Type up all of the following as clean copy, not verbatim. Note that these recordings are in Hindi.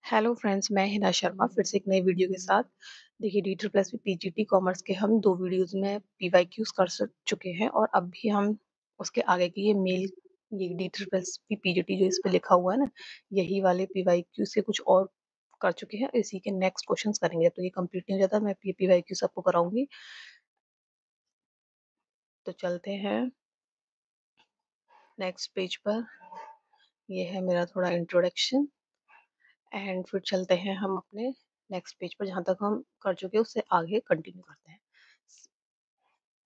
हेलो फ्रेंड्स, मैं हिना शर्मा फिर से एक नई वीडियो के साथ। देखिए, D triple S P PGT commerce के हम 2 वीडियोज़ में पीवाईक्यूज़ कर चुके हैं और अब भी हम उसके आगे की ये D triple S P PGT जो इस पे लिखा हुआ है ना, यही वाले पीवाईक्यू से कुछ और कर चुके हैं। इसी के नेक्स्ट क्वेश्चंस करेंगे। तो ये कंप्लीट नहीं हो जाता, मैं ये पीवाईक्यूज़ आपको कराऊँगी। तो चलते हैं नेक्स्ट पेज पर। ये है मेरा थोड़ा इंट्रोडक्शन एंड फिर चलते हैं हम अपने नेक्स्ट पेज पर, जहाँ तक हम कर चुके हैं उससे आगे कंटिन्यू करते हैं।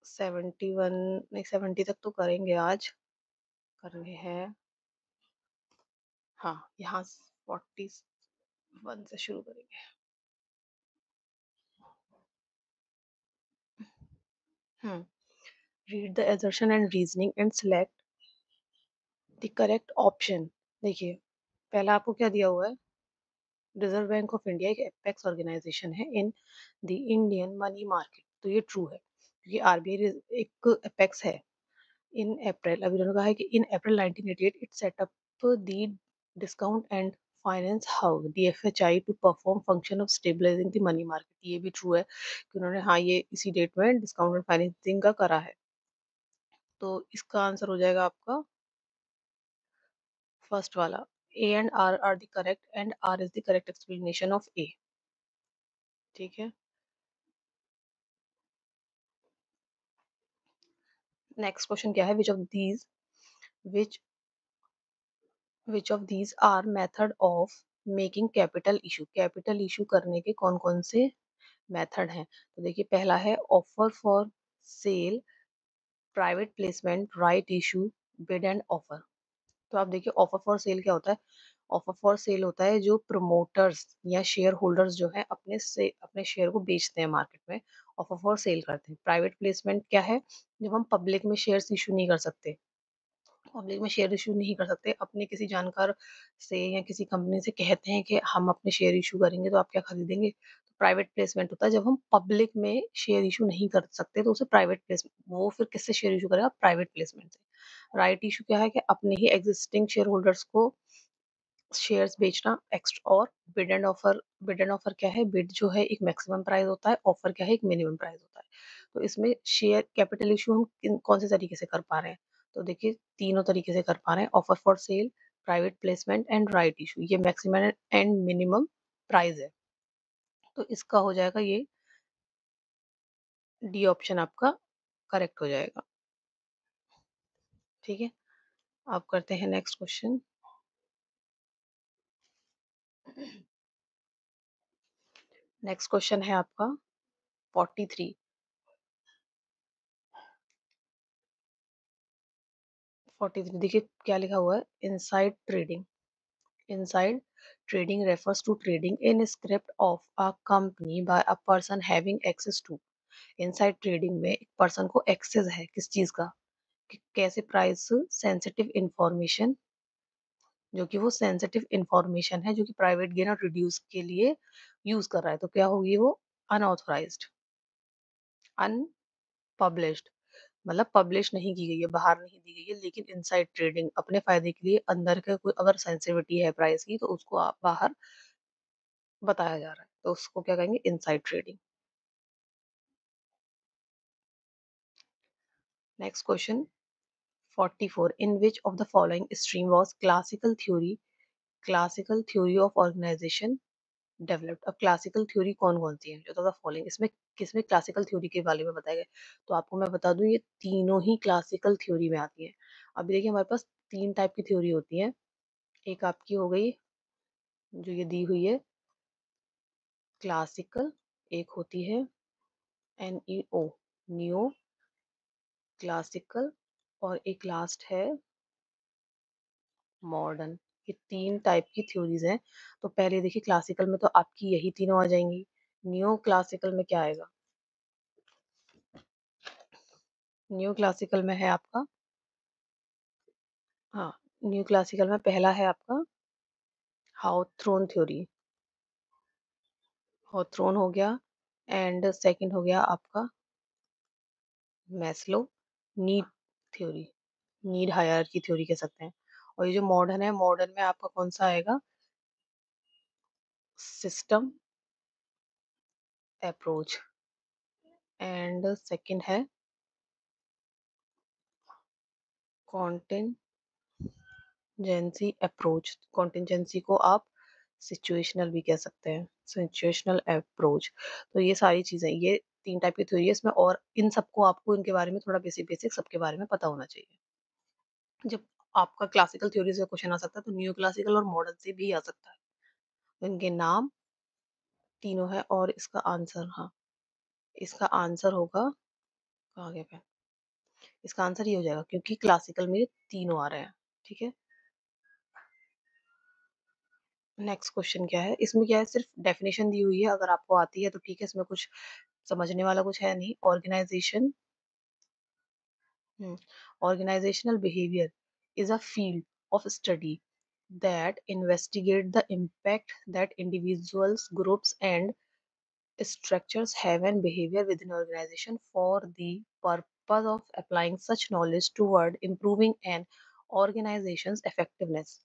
71 नहीं, 70 तक तो करेंगे आज। करने हैं, हाँ, यहाँ 41 से शुरू करेंगे। Read the assertion and reasoning and select the correct option. देखिए, पहला आपको क्या दिया हुआ है? रिजर्व बैंक ऑफ इंडिया एक एपेक्स ऑर्गेनाइजेशन है in the Indian money market. तो ये ट्रू है क्योंकि आरबीआई एक एपेक्स है। इन अप्रैल, अभी उन्होंने कहा है कि in April 1988 it set up the discount and finance house DFHI to perform function of stabilising the money market. ये भी ट्रू है कि उन्होंने, हाँ, ये इसी डेट में डिस्काउंट एंड फाइनेंसिंग का करा है। तो इसका आंसर हो जाएगा आपका फर्स्ट वाला। A and R the correct and R is the correct explanation of A. ठीक है, नेक्स्ट क्वेश्चन क्या है? Which which of these are method of making capital issue. Capital issue करने के कौन कौन से मेथड हैं? तो देखिए, पहला है offer for sale, private placement, right issue, bid and offer. तो आप देखिए, ऑफर फॉर सेल क्या होता है? ऑफर फॉर सेल होता है जो प्रमोटर्स या शेयर होल्डर्स जो है अपने शेयर को बेचते हैं मार्केट में, ऑफर फॉर सेल करते हैं। प्राइवेट प्लेसमेंट क्या है? जब हम पब्लिक में शेयर्स इशू नहीं कर सकते, पब्लिक में शेयर इशू नहीं कर सकते, अपने किसी जानकार से या किसी कंपनी से कहते हैं कि हम अपने शेयर इशू करेंगे, तो आप क्या खरीदेंगे? तो प्राइवेट प्लेसमेंट होता है जब हम पब्लिक में शेयर इशू नहीं कर सकते, तो उसे प्राइवेट प्लेस वो फिर किससे शेयर इशू करेगा? प्राइवेट प्लेसमेंट से। राइट इशू क्या है? कि अपने ही एग्जिस्टिंग शेयर होल्डर्स को शेयर्स बेचना एक्स्ट्रा। और बिड एंड ऑफर क्या है? बिड जो है एक मैक्सिमम प्राइस होता है, ऑफर क्या है? एक मिनिमम प्राइस होता है। तो इसमें शेयर कैपिटल इशू हम कौन से तरीके से कर पा रहे हैं? तो देखिए, तीनों तरीके से कर पा रहे हैं: offer for sale, private placement and right issue. ये मैक्सिमम एंड मिनिमम प्राइस है। तो इसका हो जाएगा ये डी ऑप्शन आपका करेक्ट हो जाएगा। ठीक है, आप करते हैं नेक्स्ट क्वेश्चन। नेक्स्ट क्वेश्चन है आपका 43। 43 देखिए क्या लिखा हुआ है? Inside trading. Inside trading refers to trading in script of a company by a person having access to। Inside trading में एक पर्सन को एक्सेस है किस चीज का? कि कैसे प्राइस सेंसिटिव इंफॉर्मेशन, जो कि वो सेंसिटिव इंफॉर्मेशन है जो कि प्राइवेट गेन और रिड्यूस के लिए यूज कर रहा है। तो क्या होगी वो? अनऑथराइज्ड, अनपब्लिश्ड, मतलब पब्लिश नहीं की गई है, बाहर नहीं दी गई है, लेकिन इनसाइड ट्रेडिंग अपने फायदे के लिए अंदर का कोई अगर सेंसिटिविटी है प्राइस की, तो उसको आप बाहर बताया जा रहा है, तो उसको क्या कहेंगे? Inside trading. Next question 44। In which of the following stream was classical theory of organization developed. अब क्लासिकल थ्योरी कौन कौन सी है? जो द फॉलोइंग, इसमें किसमें क्लासिकल थ्योरी के बारे में बताया गया? तो आपको मैं बता दूं, ये तीनों ही क्लासिकल थ्योरी में आती है। अभी देखिए, हमारे पास तीन टाइप की थ्योरी होती है। एक आपकी हो गई जो ये दी हुई है क्लासिकल, एक होती है एनईओ, न्यू क्लासिकल, और एक लास्ट है मॉडर्न। ये तीन टाइप की थ्योरीज हैं। तो पहले देखिए, क्लासिकल में तो आपकी यही तीनों आ जाएंगी। न्यू क्लासिकल में क्या आएगा? न्यू क्लासिकल में है आपका, हाँ, न्यू क्लासिकल में पहला है आपका हाउथ्रोन थ्योरी, हाउथ्रोन हो गया। एंड सेकंड हो गया आपका Maslow need theory, need hierarchy theory कह सकते हैं। और ये जो मॉडर्न है, मॉडर्न में आपका कौन सा आएगा? सिस्टम अप्रोच, एंड सेकंड है कॉन्टिजेंसी अप्रोच। कॉन्टिजेंसी को आप सिचुएशनल भी कह सकते हैं, सिचुएशनल अप्रोच। तो ये सारी चीजें, ये 3 टाइप की थ्योरी है इसमें, और इन सबको आपको इनके बारे में थोड़ा बेसिक बेसिक सबके बारे में पता होना चाहिए। जब आपका क्लासिकल थ्योरी से क्वेश्चन आ सकता है तो न्यू क्लासिकल और मॉडर्न से भी आ सकता है। तो इनके नाम तीनों है, और इसका आंसर, हाँ, इसका आंसर होगा, कहाँ गया पेन, इसका आंसर ये हो जाएगा क्योंकि क्लासिकल में ये तीनों आ रहे हैं। ठीक है, नेक्स्ट क्वेश्चन क्या है, इसमें क्या है, सिर्फ डेफिनेशन दी हुई है, अगर आपको आती है तो ठीक है, इसमें कुछ समझने वाला कुछ है नहीं। Organization, organizational behavior is a field of study that investigate the impact that individuals, groups, and structures have on behavior within organization for the purpose of applying such knowledge toward improving an organization's effectiveness।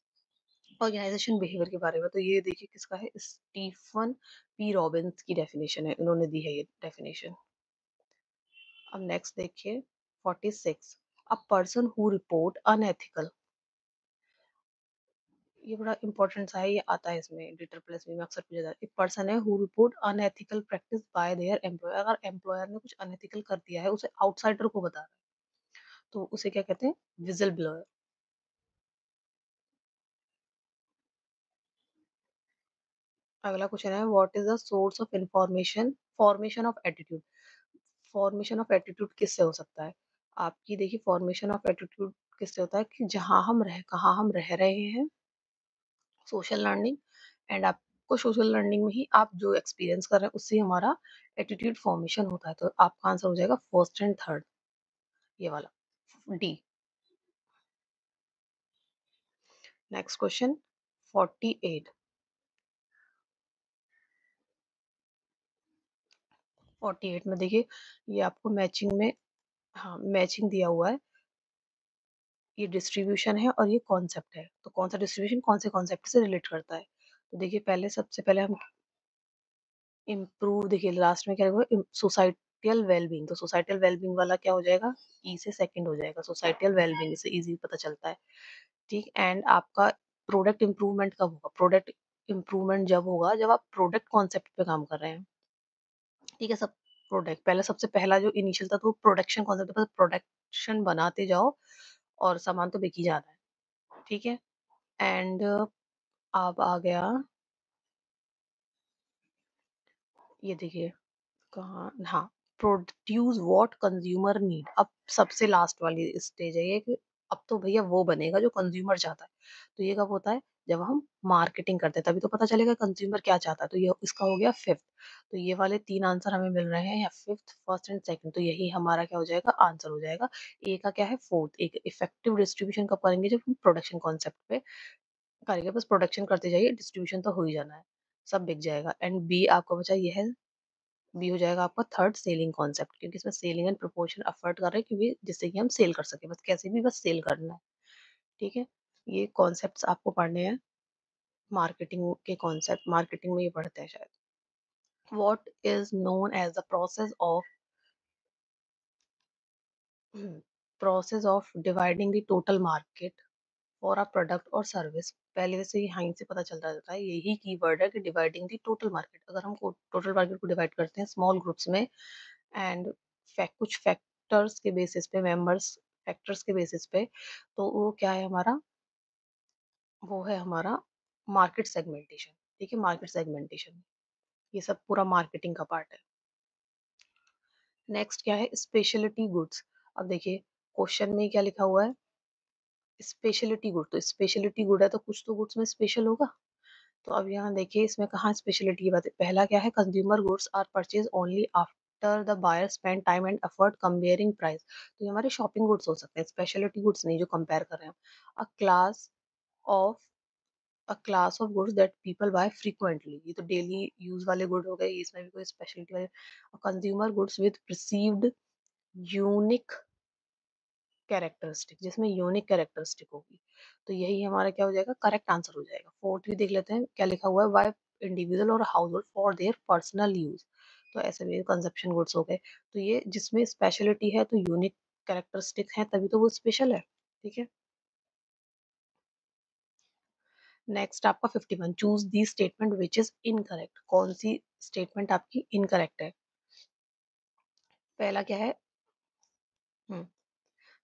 Organization behavior के बारे में तो ये देखिए किसका है, स्टीफन पी रॉबिन्स की डेफिनेशन है, इन्होंने दी है ये डेफिनेशन। अब नेक्स्ट देखिए 46, a person who report unethical, ये बड़ा इंपॉर्टेंट सा है, ये आता है इसमें डिटर प्लस में अक्सर पूछा जाता है। एक पर्सन है who report unethical practice by there employer, अगर एम्प्लॉयर ने कुछ अनएथिकल कर दिया है उसे आउटसाइडर को बता रहा है तो उसे क्या कहते हैं, विजल ब्लोअर। अगला क्वेश्चन है what is the source of information formation of attitude. Formation of attitude किससे हो सकता है, आपकी देखिए फॉर्मेशन ऑफ एटीट्यूड किससे होता है कि जहां हम रह कहाँ हम रह रहे हैं, सोशल लर्निंग, एंड आपको सोशल लर्निंग में ही आप जो एक्सपीरियंस कर रहे हैं उससे हमारा एटीट्यूड फॉर्मेशन होता है। तो आपका आंसर हो जाएगा फर्स्ट एंड थर्ड, ये वाला डी। नेक्स्ट क्वेश्चन 48, 48 में देखिए ये आपको मैचिंग में, हाँ मैचिंग दिया हुआ है, ये डिस्ट्रीब्यूशन है और ये कॉन्सेप्ट है, तो कौन सा डिस्ट्रीब्यूशन कौन से कॉन्सेप्ट से रिलेट करता है। तो देखिए पहले सबसे पहले हम इम्प्रूव, देखिए लास्ट में क्या होगा, सोसाइटियल वेलबींग, तो सोसाइटियल वेलबींग वाला क्या हो जाएगा, ई से सेकंड हो जाएगा, सोसाइटियल वेलबींग से इजी पता चलता है। ठीक, एंड आपका प्रोडक्ट इम्प्रूवमेंट कब होगा, प्रोडक्ट इम्प्रूवमेंट जब होगा जब आप प्रोडक्ट कॉन्सेप्ट पे काम कर रहे हैं। ठीक है, सब प्रोडक्ट पहले सबसे पहला जो इनिशियल था तो प्रोडक्शन कॉन्सेप्ट, बस प्रोडक्शन बनाते जाओ और सामान तो बिक ही जाना है। ठीक है, एंड अब आ गया, ये देखिए कहाँ, हाँ, प्रोड्यूस व्हाट कंज्यूमर नीड। अब सबसे लास्ट वाली स्टेज है ये कि अब तो भैया वो बनेगा जो कंज्यूमर चाहता है। तो ये कब होता है, जब हम मार्केटिंग करते हैं तभी तो पता चलेगा कंज्यूमर क्या चाहता है। तो ये इसका हो गया फिफ्थ। तो ये वाले 3 आंसर हमें मिल रहे हैं, या फिफ्थ, फर्स्ट एंड सेकंड, तो यही हमारा क्या हो जाएगा, आंसर हो जाएगा। ए का क्या है, फोर्थ। एक इफेक्टिव डिस्ट्रीब्यूशन कब करेंगे, जब हम प्रोडक्शन कॉन्सेप्ट पे करेंगे, बस प्रोडक्शन करते जाइए, डिस्ट्रीब्यूशन तो हो ही जाना है, सब बिक जाएगा। एंड बी आपका बचा ये है, बी हो जाएगा आपका थर्ड, सेलिंग कॉन्सेप्ट, क्योंकि इसमें सेलिंग एंड प्रपोर्शन एफर्ट कर रहे हैं क्योंकि जिससे कि हम सेल कर सके, बस कैसे भी बस सेल करना है। ठीक है, ये कॉन्सेप्ट्स आपको पढ़ने हैं, मार्केटिंग के कॉन्सेप्ट, मार्केटिंग में ये पढ़ते हैं शायद। What is known as the process of dividing the total market for a product और सर्विस। पहले से ही हाई से पता चल जाता है, यही कीवर्ड है कि डिवाइडिंग द टोटल मार्केट। अगर हम टोटल मार्केट को डिवाइड करते हैं स्मॉल ग्रुप्स में, एंड कुछ फैक्टर्स के बेसिस पे, मेंबर्स फैक्टर्स के बेसिस पे, तो वो क्या है हमारा, वो है हमारा मार्केट सेगमेंटेशन। ठीक है, मार्केट सेगमेंटेशन, ये सब पूरा मार्केटिंग का पार्ट है। नेक्स्ट क्या है, स्पेशलिटी गुड्स। अब देखिए क्वेश्चन में क्या लिखा हुआ है, स्पेशलिटी गुड, तो स्पेशलिटी गुड है तो कुछ तो गुड्स में स्पेशल होगा। तो अब यहाँ देखिए इसमें कहाँ स्पेशलिटी की बात है, पहला क्या है, consumer goods are purchase only after the buyer spend time and effort comparing price. तो ये हमारे शॉपिंग गुड्स हो सकते हैं, स्पेशलिटी गुड्स नहीं जो कंपेयर कर रहे हैं। A class of a class of goods that people buy frequently, ये तो डेली यूज वाले गुड हो गए, इसमें भी कोई स्पेशलिटी वाले। Consumer goods with perceived unique characteristic, जिसमें यूनिक कैरेक्टरिस्टिक होगी, तो यही हमारा क्या हो जाएगा, करेक्ट आंसर हो जाएगा। फोर्थ भी देख लेते हैं क्या लिखा हुआ है, वाई इंडिविजुअल और household for their personal use. तो ऐसे में कंजप्शन गुड्स हो गए। तो ये जिसमें स्पेशलिटी है तो यूनिक कैरेक्टरिस्टिक है तभी तो वो स्पेशल है। ठीक है। नेक्स्ट आपका 51, choose the statement which is incorrect. कौन सी स्टेटमेंट आपकी इनकरेक्ट है? पहला क्या है? हम्म,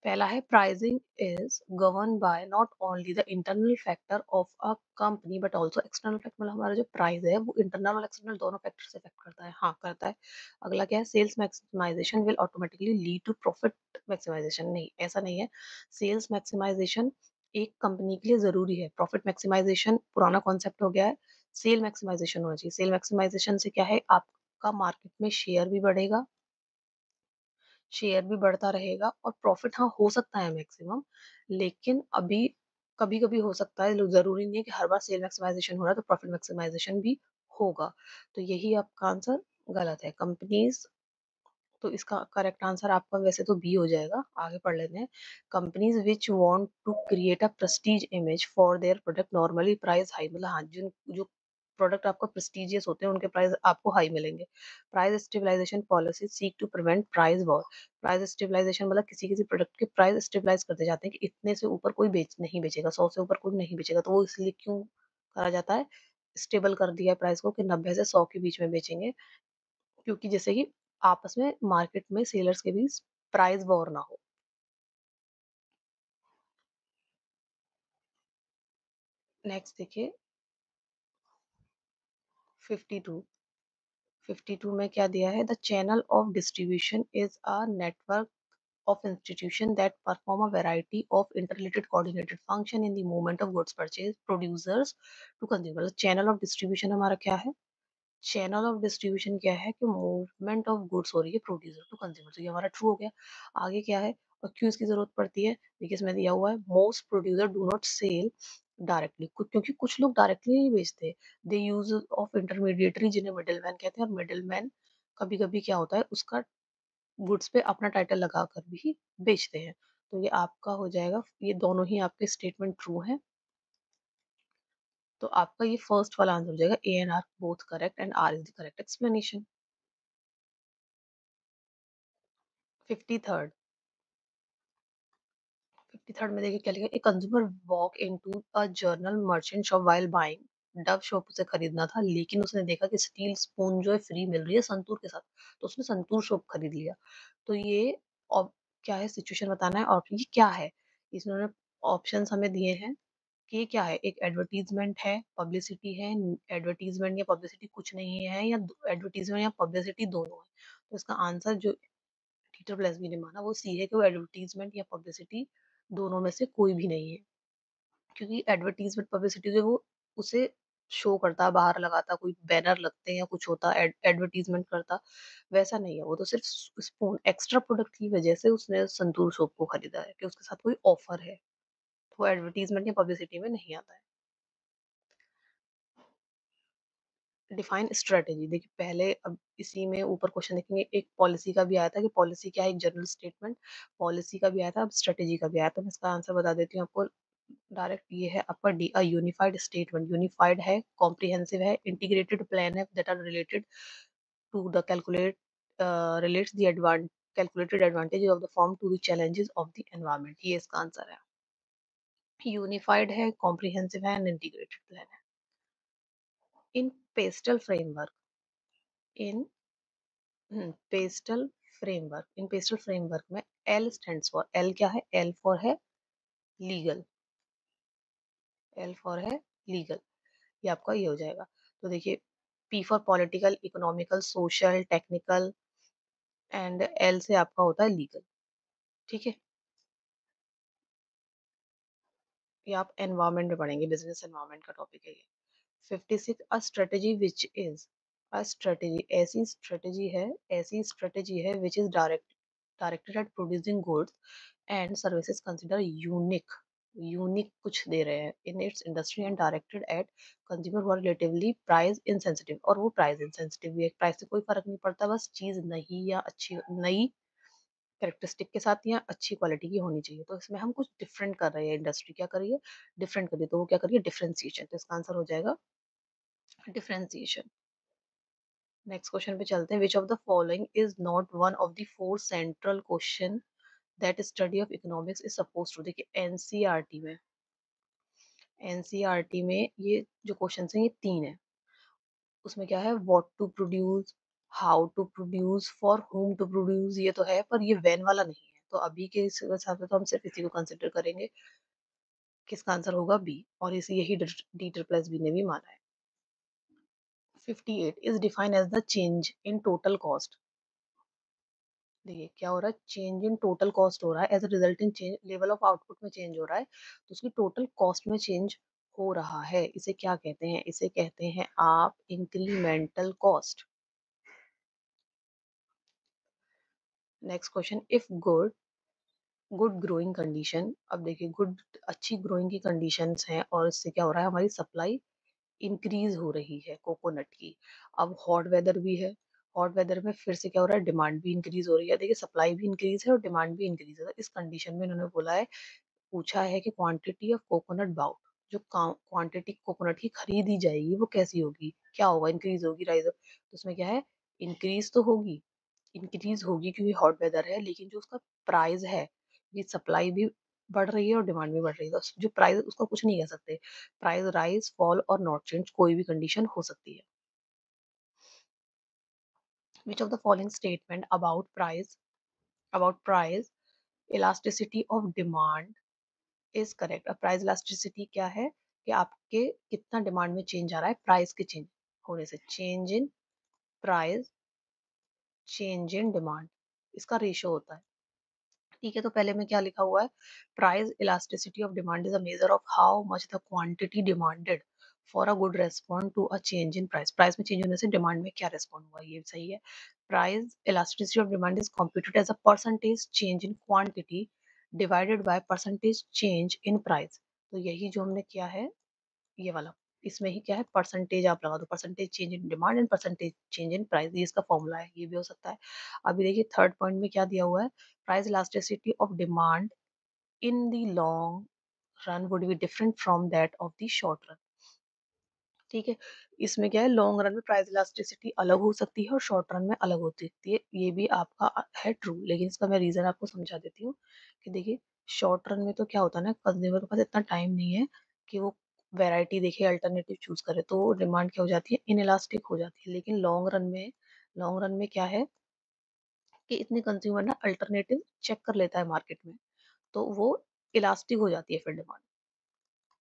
पहला है pricing is govern by not only the internal factor of a company but also external factor. मतलब हमारा जो प्राइस है वो इंटरनल और एक्सटर्नल दोनों फैक्टर से इफेक्ट करता है। हाँ करता है। अगला क्या है? Sales maximization will automatically lead to profit maximization. नहीं, ऐसा नहीं है। सेल्स मैक्सिमाइजेशन एक कंपनी के लिए जरूरी है। प्रॉफिट मैक्सिमाइजेशन पुराना कॉन्सेप्ट हो गया है। सेल मैक्सिमाइजेशन होना चाहिए। सेल मैक्सिमाइजेशन से क्या है? आपका मार्केट में शेयर भी बढ़ेगा, शेयर भी बढ़ता रहेगा और प्रॉफिट हाँ हो सकता है मैक्सिमम, लेकिन अभी कभी कभी हो सकता है। जरूरी नहीं है कि हर बार सेल मैक्सिमाइजेशन हो रहा है तो प्रॉफिट मैक्सिमाइजेशन भी होगा। तो यही आपका आंसर गलत है। कंपनीज, तो इसका करेक्ट आंसर आपका वैसे तो बी हो जाएगा। आगे पढ़ लेते हैं। Companies which want to create a prestige image for their product normally price high. मतलब हाँ, जिन जो प्रोडक्ट आपका प्रेस्टीजियस होते हैं उनके प्राइस आपको हाई मिलेंगे। Price stabilization policy seek to prevent price war. Price stabilization मतलब किसी किसी प्रोडक्ट के प्राइस स्टेबलाइज करते जाते हैं कि इतने से ऊपर कोई बेच नहीं बेचेगा, 100 से ऊपर कोई नहीं बेचेगा। तो वो इसलिए क्यों करा जाता है? स्टेबल कर दिया है प्राइस को कि 90 से 100 के बीच में बेचेंगे, क्योंकि जैसे कि आपस में मार्केट में सेलर्स के बीच प्राइस वॉर ना हो। नेक्स्ट देखिए 52। 52 में क्या दिया है? The channel of distribution is a network of institution that perform a variety of interrelated coordinated function in the movement of goods purchase producers to consumer। Channel of distribution हमारा क्या है? चैनल ऑफ डिस्ट्रीब्यूशन क्या है? कि मूवमेंट ऑफ गुड्स हो रही है प्रोड्यूसर टू कंज्यूमर। तो ये हमारा ट्रू हो गया। आगे क्या है और क्यों इसकी जरूरत पड़ती है? देखिए इसमें दिया हुआ है most producer do not sell directly, क्योंकि कुछ लोग डायरेक्टली नहीं बेचते। दे यूज ऑफ इंटरमीडिएटरी जिन्हें मिडिल मैन कहते हैं। और मिडिल मैन कभी कभी क्या होता है, उसका गुड्स पे अपना टाइटल लगा कर भी बेचते हैं। तो ये आपका हो जाएगा। ये दोनों ही आपके स्टेटमेंट ट्रू हैं। तो आपका ये फर्स्ट वाला आंसर हो जाएगा। A and R both correct and R is the correct explanation. 53rd। 53rd में देखिए क्या लिखा है? A consumer walk into a general merchant shop while buying Dove shop. उसे खरीदना था लेकिन उसने देखा कि स्टील स्पून जो है फ्री मिल रही है संतूर के साथ, तो उसने संतूर शॉप खरीद लिया। तो ये और क्या है? सिचुएशन बताना है। और ये क्या है? इसमें ऑप्शंस हमें दिए हैं कि ये क्या है? एक एडवर्टीजमेंट है, पब्लिसिटी है। एडवर्टीजमेंट या पब्लिसिटी कुछ नहीं है, या एडवर्टीजमेंट या पब्लिसिटी दोनों है। तो इसका आंसर जो टीचर प्लस बी ने माना वो सी है कि वो एडवर्टीजमेंट या पब्लिसिटी दोनों में से कोई भी नहीं है। क्योंकि एडवर्टीजमेंट पब्लिसिटी जो है वो उसे शो करता, बाहर लगाता, कोई बैनर लगते हैं या कुछ होता, एडवर्टीजमेंट करता, वैसा नहीं है। वो तो सिर्फ स्पून एक्स्ट्रा प्रोडक्ट की वजह से उसने संतूर सोप को खरीदा है कि उसके साथ कोई ऑफर है। तो वो एडवर्टीजमेंट या पब्लिसिटी में नहीं आता है। Define strategy. देखिए पहले, अब इसी में ऊपर क्वेश्चन देखेंगे, एक पॉलिसी का भी आया था कि पॉलिसी क्या है, एक जनरल स्टेटमेंट। पॉलिसी का भी आया था, अब स्ट्रेटेजी का भी आया था। मैं इसका आंसर बता देती हूँ आपको डायरेक्ट। ये है आपका D a unified statement. Unified है, कॉम्प्रिहेंसिव है, इंटीग्रेटेड प्लान है that are related to the calculate relates the advant calculated advantage of the form to the challenges of the environment. ये इसका आंसर है। यूनिफाइड है, कॉम्प्रिहेंसिव है एंड इंटीग्रेटेड प्लान है। इन पेस्टल फ्रेमवर्क, इन पेस्टल फ्रेमवर्क में एल स्टैंड्स फॉर, एल क्या है? एल फॉर है लीगल। एल फॉर है लीगल। ये आपका ये हो जाएगा। तो देखिए P for political, economical, social, technical and L से आपका होता है लीगल। ठीक है। ये आप एनवायरनमेंट में पढ़ेंगे, बिजनेस एनवायरनमेंट का टॉपिक है ये। 56 a strategy which is, a strategy ऐसी स्ट्रेटेजी है which is directed at producing goods and services consider unique, unique कुछ दे रहे हैं in its industry and directed at consumer who are relatively price insensitive. और वो प्राइस इनसेंसिटिव भी है, प्राइस से कोई फर्क नहीं पड़ता, बस चीज नई या अच्छी नई कैरेक्टरिस्टिक के साथ या अच्छी क्वालिटी की होनी चाहिए। तो इसमें हम कुछ डिफरेंट कर रहे हैं, इंडस्ट्री क्या कर रही है? डिफरेंट कर रही है। तो वो क्या कर रही है? डिफरेंशिएशन। तो इसका आंसर हो जाएगा डिफरेंशिएशन। नेक्स्ट क्वेश्चन पे चलते हैं। Which of the following is not one of the four central question that study of economics is suppose to. देखिए एनसीईआरटी में ये जो क्वेश्चन हैं ये तीन है। उसमें क्या है, what to produce, how to produce, for whom to produce, ये तो है पर ये व्हेन वाला नहीं है। तो अभी के इस हिसाब से तो हम सिर्फ इसी को कंसिडर करेंगे। किसका आंसर होगा बी, और इसे यही डी ट्रिपल एस बी ने भी माना है। 58 is defined as the change in total cost. देखिए क्या हो रहा है, चेंज इन टोटल कॉस्ट हो रहा है as a resulting change level of output में चेंज हो रहा है, तो उसकी टोटल कॉस्ट में चेंज हो रहा है। इसे क्या कहते हैं, इसे कहते हैं आप incremental cost. Next question, if good growing condition. अब देखिए गुड अच्छी ग्रोइंग की कंडीशंस हैं और इससे क्या हो रहा है, हमारी सप्लाई इंक्रीज हो रही है कोकोनट की। अब हॉट वेदर भी है, हॉट वेदर में फिर से क्या हो रहा है, डिमांड भी इंक्रीज हो रही है। देखिए सप्लाई भी इंक्रीज है और डिमांड भी इंक्रीज है। तो इस कंडीशन में इन्होंने बोला है, पूछा है कि क्वांटिटी ऑफ कोकोनट बाउट, जो क्वांटिटी कोकोनट की खरीदी जाएगी वो कैसी होगी, क्या होगा, इंक्रीज होगी, राइज। तो उसमें क्या है, इंक्रीज तो होगी, इंक्रीज होगी क्योंकि हॉट वेदर है, लेकिन जो उसका प्राइस है, ये सप्लाई भी बढ़ रही है और डिमांड भी बढ़ रही है, तो जो प्राइस उसका कुछ नहीं कह सकते। प्राइस राइज फॉल और नॉट चेंज, कोई भी कंडीशन हो सकती है। विच of the following statement about price elasticity of demand is correct. अब प्राइस इलास्टिसिटी क्या है, कि आपके कितना डिमांड में चेंज आ रहा है प्राइस के चेंज होने से। Change in price, change in demand, इसका रेशो होता है। ठीक है, तो पहले में क्या लिखा हुआ है, price elasticity of demand is a measure of how much the quantity demanded for a good respond to a change in price. Price में चेंज होने से डिमांड में क्या रेस्पॉन्ड हुआ, ये सही है। Price elasticity of demand is computed as a percentage change in quantity divided by percentage change in price. तो यही जो हमने किया है, ये वाला, इसमें ही क्या है, परसेंटेज आप लगा दो, percentage change in demand and percentage change in price, ये इसका फॉर्मूला है, ये भी हो सकता है। अभी देखिए थर्ड पॉइंट में क्या दिया हुआ है, price elasticity of demand in the long run would be different from that of the short run. ठीक है, इसमें क्या है, लॉन्ग रन में प्राइस इलास्टिसिटी अलग हो सकती है और शॉर्ट रन में अलग हो सकती है, ये भी आपका है ट्रू, लेकिन इसका मैं रीजन आपको समझा देती हूँ। कि देखिए शॉर्ट रन में तो क्या होता है ना, कंज्यूमर के पास इतना टाइम नहीं है कि वो वैरायटी देखे, अल्टरनेटिव चूज करे, तो डिमांड क्या हो जाती है, इनइलास्टिक हो जाती है। लेकिन लॉन्ग रन में क्या है, कि इतने कंज्यूमर ना अल्टरनेटिव चेक कर लेता है मार्केट में, तो वो इलास्टिक हो जाती है फिर डिमांड।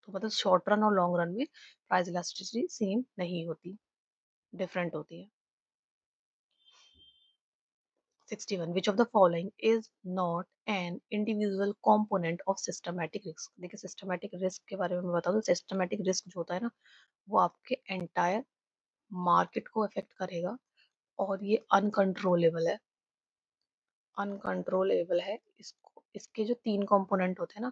तो मतलब शॉर्ट रन और लॉन्ग रन में प्राइस इलास्टिसिटी सेम नहीं होती, डिफरेंट होती है। 61 which of the following is not an individual component of systematic risk। देखिए सिस्टमैटिक रिस्क के बारे में मैं बता दूं, सिस्टमैटिक रिस्क जो होता है ना, वो आपके एंटायर मार्केट को अफेक्ट करेगा, और ये अनकंट्रोलेबल है। इसको, इसके जो तीन कंपोनेंट होते हैं ना,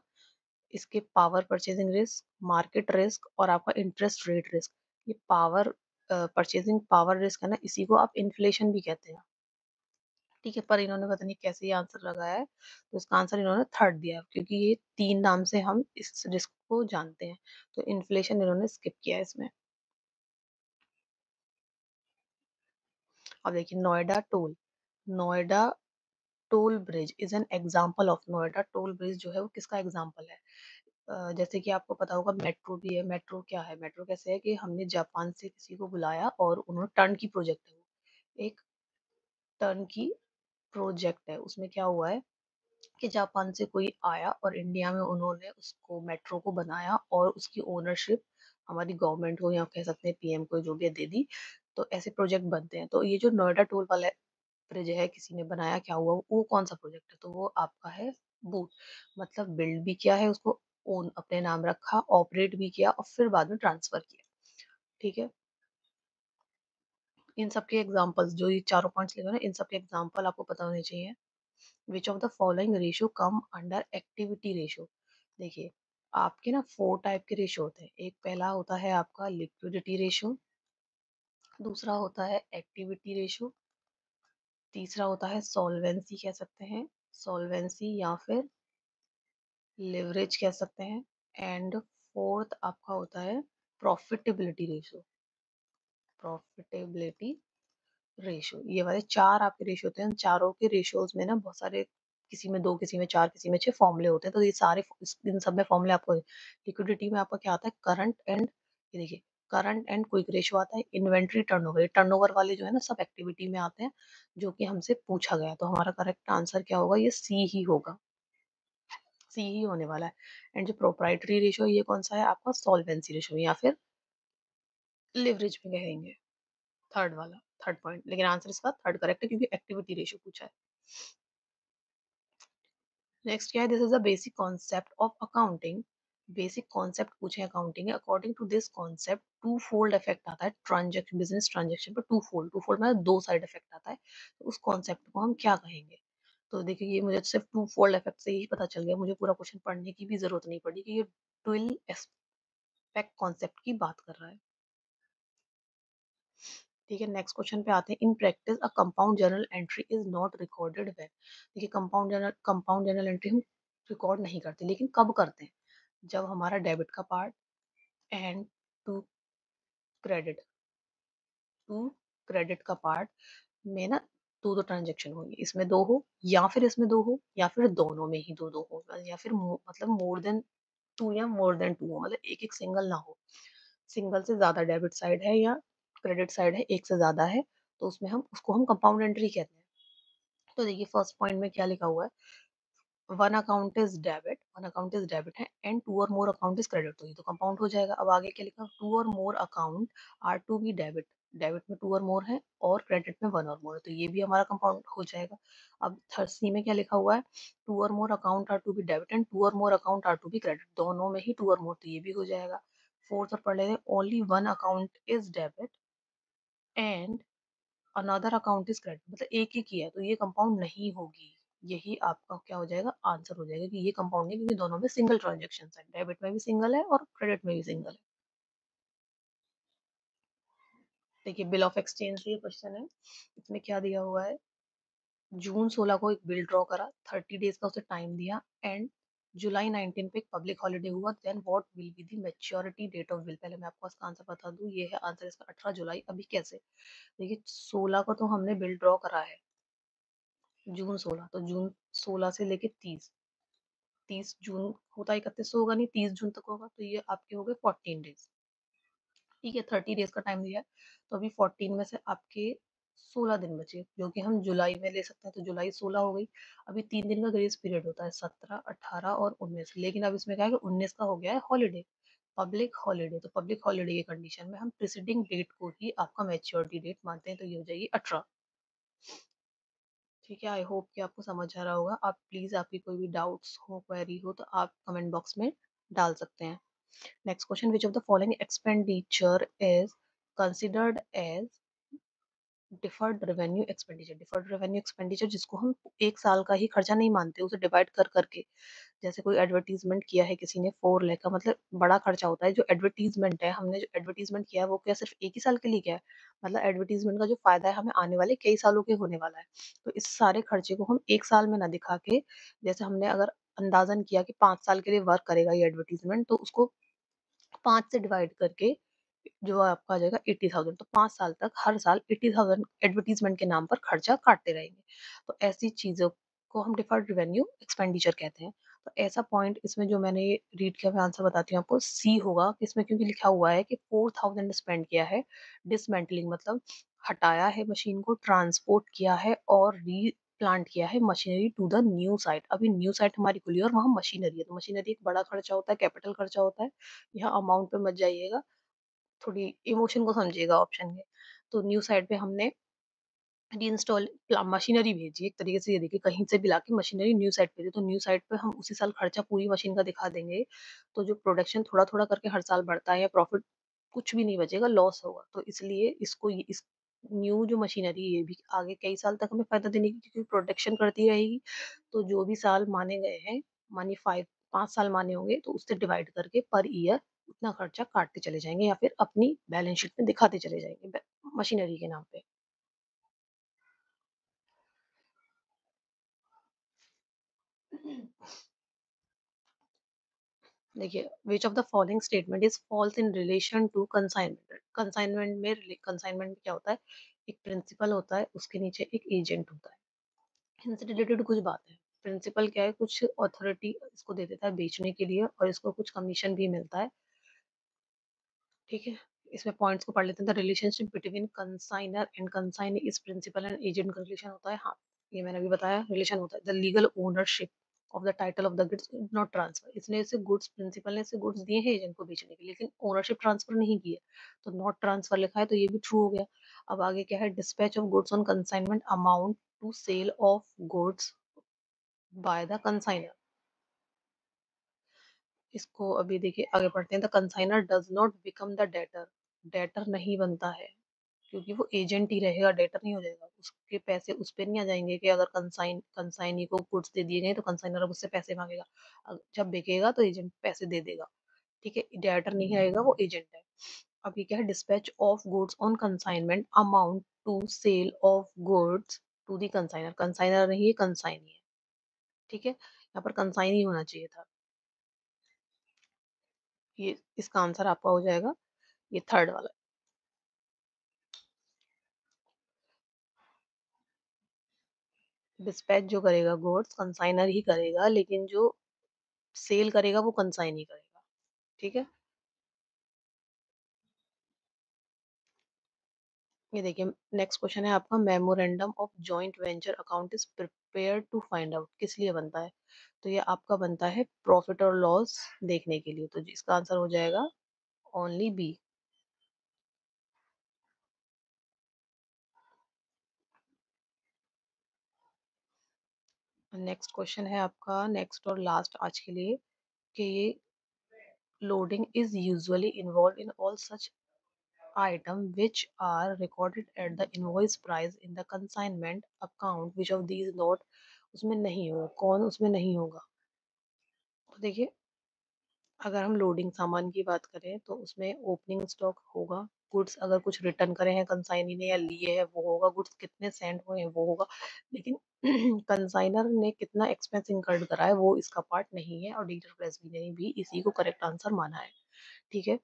इसके power purchasing risk, market risk और आपका इंटरेस्ट रेट रिस्क। ये पावर परचेजिंग पावर रिस्क है ना, इसी को आप इन्फ्लेशन भी कहते हैं। ठीक है, पर इन्होंने पता नहीं कैसे ये आंसर लगाया है, तो इसका आंसर इन्होंने थर्ड दिया है, क्योंकि ये तीन नाम से हम इस रिस्क को जानते हैं, तो इन्फ्लेशन इन्होंने स्किप किया है इसमें। अब देखिए Noida toll bridge is an example of, Noida toll bridge जो है वो किसका एग्जाम्पल है। जैसे कि आपको पता होगा मेट्रो भी है। मेट्रो क्या है, मेट्रो कैसे है, कि हमने जापान से किसी को बुलाया और उन्होंने टर्न की प्रोजेक्ट है वो, एक टर्न की प्रोजेक्ट है। उसमें क्या हुआ है, कि जापान से कोई आया और इंडिया में उन्होंने उसको मेट्रो को बनाया और उसकी ओनरशिप हमारी गवर्नमेंट को, या कह सकते हैं पीएम को, जो भी है, दे दी। तो ऐसे प्रोजेक्ट बनते हैं। तो ये जो नोएडा टोल वाला ब्रिज है, किसी ने बनाया, क्या हुआ, वो कौन सा प्रोजेक्ट है, तो वो आपका है बूट। मतलब बिल्ड भी किया है उसको, ओन अपने नाम रखा, ऑपरेट भी किया और फिर बाद में ट्रांसफर किया। ठीक है, इन सब के एग्जांपल्स, जो ये चारों पॉइंट्स लिखे हैं ना, इन सब के एग्जांपल आपको पता होने चाहिए। विच of the following ratio come under activity ratio. देखिए आपके ना फोर टाइप के रेशियो होते हैं। एक पहला होता है आपका लिक्विडिटी रेशियो, दूसरा होता है एक्टिविटी रेशियो, तीसरा होता है सॉल्वेंसी कह सकते हैं, सॉल्वेंसी या फिर लिवरेज कह सकते हैं, एंड फोर्थ आपका होता है प्रॉफिटेबिलिटी रेशियो। प्रॉफिटेबिलिटी रेशियो, ये वाले 4 आपके रेशियो होते हैं। उन चारों के रेशियोज में ना बहुत सारे, किसी में 2, किसी में 4, किसी में 6 फॉर्मूले होते हैं। तो ये सारे इन सब में फॉर्मूले आपको, लिक्विडिटी में आपका क्या आता है, करंट एंड, ये देखिए, करंट एंड क्विक रेशियो आता है। इन्वेंट्री टर्नओवर, टर्नओवर वाले जो है ना सब एक्टिविटी में आते हैं, जो कि हमसे पूछा गया। तो हमारा करेक्ट आंसर क्या होगा, ये सी ही होगा, सी ही होने वाला है। एंड जो प्रोप्राइटरी रेशियो, ये कौन सा है आपका, सॉल्वेंसी रेशियो या फिर लिवरेज में कहेंगे, थर्ड वाला, थर्ड पॉइंट। लेकिन आंसर इसका थर्ड करेक्ट है, क्योंकि एक्टिविटी रेशियो पूछा है। नेक्स्ट क्या है, this is the basic concept of accounting. Basic concept पूछे अकाउंटिंग है। According to this concept two fold effect आता है ट्रांजेक्शन, बिजनेस ट्रांजेक्शन पर। टू फोल्ड मतलब दो साइड इफेक्ट आता है। तो उस कॉन्सेप्ट को हम क्या कहेंगे। तो देखिए, ये मुझे सिर्फ टू फोल्ड इफेक्ट से ही पता चल गया, मुझे पूरा क्वेश्चन पढ़ने की भी जरूरत नहीं पड़ी कि ये ट्विल एस्पेक्ट कॉन्सेप्ट की बात कर रहा है। ठीक है, नेक्स्ट क्वेश्चन पे आते हैं। In practice a compound journal entry is not recorded when. देखिए, कंपाउंड जर्नल एंट्री हम रिकॉर्ड नहीं करते, लेकिन कब करते हैं, जब हमारा डेबिट का part and two credit, two credit का पार्ट में ना दो दो ट्रांजेक्शन होंगे, इसमें दो हो या फिर इसमें दो हो, या फिर दोनों में ही दो दो हो, या फिर मतलब मोर देन टू या मोर देन टू हो, मतलब एक एक सिंगल ना हो। सिंगल से ज्यादा डेबिट साइड है या क्रेडिट साइड है, एक से ज्यादा है, तो उसमें हम उसको हम कंपाउंड एंट्री कहते हैं। तो देखिए, फर्स्ट पॉइंट में क्या लिखा हुआ है, वन अकाउंट इज डेबिट है एंड टू और मोर अकाउंट इज क्रेडिट, तो ये तो कंपाउंड हो जाएगा। अब आगे क्या लिखा, टू और more account are to be debit, debit में टू और मोर है और क्रेडिट में वन और मोर है, तो ये भी हमारा कंपाउंड हो जाएगा। अब थर्ड सी में क्या लिखा हुआ है, टू और more account are to be debit and two और more account are to be credit, दोनों में ही टू और मोर, तो ये भी हो जाएगा। फोर्थ और पढ़ लेते हैं, only one account is debit and another account is credit, मतलब एक ही है, तो ये कंपाउंड नहीं होगी। यही आपका क्या हो जाएगा, आंसर हो जाएगा कि ये कंपाउंड नहीं, क्योंकि दोनों में सिंगल ट्रांजेक्शन है, डेबिट में भी सिंगल है और क्रेडिट में भी सिंगल है। देखिए, बिल ऑफ एक्सचेंज ये क्वेश्चन है, इसमें क्या दिया हुआ है, जून 16 को एक बिल ड्रॉ करा, 30 डेज का उसे टाइम दिया, एंड जुलाई 19 पे एक पब्लिक हॉलीडे हुआ, then what will be the maturity date of bill. पहले मैं आपको इसका आंसर बता दूं, ये है आंसर इसका 18 जुलाई। अभी कैसे, देखिए 16 को तो हमने बिल ड्रॉ करा है, जून 16, तो जून 16 से लेके 30 जून होता है, 31 तो होगा नहीं, 30 जून तक होगा, तो ये आपके हो गए 14 डेज। ठीक है, 30 डेज का टाइम दिया है, तो अभी 14 में से आपके 16 दिन बचे, जो कि हम जुलाई में ले सकते हैं, तो जुलाई 16 हो गई। अभी 3 दिन का ग्रेस पीरियड होता है, 17, 18 और 19, लेकिन अब इसमें क्या है कि 19 का हो गया है हॉलीडे, पब्लिक हॉलीडे। तो पब्लिक हॉलीडे की कंडीशन में हम प्रिसीडिंग डेट को ही आपका मैच्योरिटी डेट मानते हैं, तो ये हो जाएगी 18। ठीक है, आई होप कि आपको समझ आ रहा होगा। आप प्लीज, आपकी कोई भी डाउट्स हो, क्वेरी हो, तो आप कमेंट बॉक्स में डाल सकते हैं। Next question, which of the following expenditure is considered as deferred revenue expenditure. Deferred revenue expenditure, जिसको हम एक साल का ही खर्चा नहीं मानते, उसे डिवाइड कर करके, जैसे कोई एडवर्टीजमेंट किया है किसी ने 4 लाख का, मतलब बड़ा खर्चा होता है। जो एडवर्टीजमेंट है, हमने जो एडवर्टीजमेंट किया है, वो क्या सिर्फ एक ही साल के लिए किया है, मतलब एडवर्टीजमेंट का जो फायदा है हमें आने वाले कई सालों के होने वाला है। तो इस सारे खर्चे को हम एक साल में ना दिखा के, जैसे हमने अगर अंदाजन किया कि 5 साल के लिए वर्क करेगा ये एडवर्टीजमेंट, तो उसको 5 से डिवाइड करके जो आपका आ जाएगा 80,000, तो 5 साल तक हर साल 80,000 एडवर्टीजमेंट के नाम पर खर्चा काटते रहेंगे। तो ऐसी चीजों को हम डिफर्ड रेवेन्यू एक्सपेंडिचर कहते हैं। तो ऐसा पॉइंट इसमें जो मैंने रीड किया, मैं आंसर बताती हूँ आपको, सी होगा। इसमें क्योंकि लिखा हुआ है कि 4,000 स्पेंड किया है, डिसमेंटलिंग मतलब हटाया है मशीन को, ट्रांसपोर्ट किया है और री प्लांट किया है machinery to the new site. अभी न्यू साइट हमारी खुली है और वहाँ मशीनरी है, तो मशीनरी एक बड़ा खर्चा होता है, कैपिटल खर्चा होता है। यहाँ अमाउंट पे मत जाइएगा, थोड़ी इमोशन को समझिएगा ऑप्शन के। तो न्यू साइट पे हमने रीइंस्टॉल मशीनरी भेजी, एक तरीके से ये देखिए, कहीं से भी लाके मशीनरी न्यू साइट पे दी, तो न्यू साइट पे हम उसी साल खर्चा पूरी मशीन का दिखा देंगे, तो जो प्रोडक्शन थोड़ा थोड़ा करके हर साल बढ़ता है, या प्रॉफिट कुछ भी नहीं बचेगा, लॉस होगा। तो इसलिए इस न्यू जो मशीनरी, ये भी आगे कई साल तक हमें फायदा देने की, क्योंकि प्रोडक्शन करती रहेगी। तो जो भी साल माने गए हैं, मानी 5 साल माने होंगे, तो उससे डिवाइड करके पर ईयर उतना खर्चा काटते चले जाएंगे, या फिर अपनी बैलेंस शीट में दिखाते चले जाएंगे मशीनरी के नाम पे। देखिए, which of the following statement is false in relation to consignment. Consignment में क्या होता है, एक प्रिंसिपल होता है, उसके नीचे एक एजेंट होता है। इनसे रिलेटेड कुछ बात है। प्रिंसिपल क्या है, कुछ अथॉरिटी इसको दे देता है बेचने के लिए और इसको कुछ कमीशन भी मिलता है। ठीक है, इसमें पॉइंट्स को पढ़ लेते हैं। The relationship between consignor and consignee is principal and agent का रिलेशन होता है। हाँ, ये मैंने अभी बताया, रिलेशन होता है। The legal ownership of the title of the goods not transfer, इसने इसे गुड्स, प्रिंसिपल ने इसे गुड्स दिए हैं एजेंट को बेचने के लिए, लेकिन ओनरशिप ट्रांसफर नहीं की है, तो नॉट ट्रांसफर लिखा है, तो ये भी ट्रू हो गया। अब आगे क्या है, dispatch of goods on consignment amount to sale of goods by the consignor. इसको अभी देखिए, आगे पढ़ते हैं। The consignor does not become the debtor, debtor नहीं बनता है, क्योंकि वो एजेंट ही रहेगा, डेटर नहीं हो जाएगा। उसके पैसे उस पर नहीं आ जाएंगे कि अगर कंसाइनी को गुड्स दे दिए गए तो कंसाइनर अब उससे पैसे मांगेगा। जब बिकेगा तो एजेंट पैसे दे देगा। ठीक है, डेटर नहीं आएगा, वो एजेंट है। अभी क्या है, dispatch of goods on consignment amount to sale of goods to the consignor, consignor नहीं है, कंसाइनी है। ठीक है, यहाँ पर कंसाइनी होना चाहिए था। ये इसका आंसर आपका हो जाएगा ये थर्ड वाला। डिस्पैच जो करेगा गुड्स कंसाइनर ही करेगा, लेकिन जो सेल करेगा वो कंसाइन ही करेगा। ठीक है, ये देखिए, नेक्स्ट क्वेश्चन है आपका, memorandum of joint venture account is prepare to find out, किस लिए बनता है? तो ये आपका बनता है प्रॉफिट और लॉस देखने के लिए, तो इसका आंसर हो जाएगा ओनली बी। नेक्स्ट क्वेश्चन है आपका, नेक्स्ट और लास्ट आज के लिए, कि ये loading is usually involve in all such item which are recorded at the invoice price in the consignment account which of these not, उसमें नहीं होगा, कौन उसमें नहीं होगा? तो देखिए, अगर हम लोडिंग सामान की बात करें तो उसमें ओपनिंग स्टॉक होगा, गुड्स अगर कुछ रिटर्न करे हैं कंसाइनी ने या लिए हैं वो होगा, गुड्स कितने सेंड हुए हैं वो होगा, लेकिन कंसाइनर ने कितना एक्सपेंस इंकर्ड करा है वो इसका पार्ट नहीं है, और डीलर प्रेस भी ने भी इसी को करेक्ट आंसर माना है। ठीक है,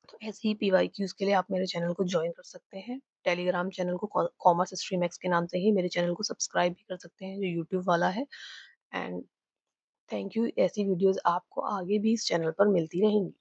तो ऐसे ही पीवाईक्यूज के लिए आप मेरे चैनल को ज्वाइन कर सकते हैं। टेलीग्राम चैनल को कॉमर्स स्ट्रीम एक्स के नाम से ही मेरे चैनल को सब्सक्राइब भी कर सकते हैं, जो यूट्यूब वाला है। एंड थैंक यू, ऐसी वीडियोस आपको आगे भी इस चैनल पर मिलती रहेंगी।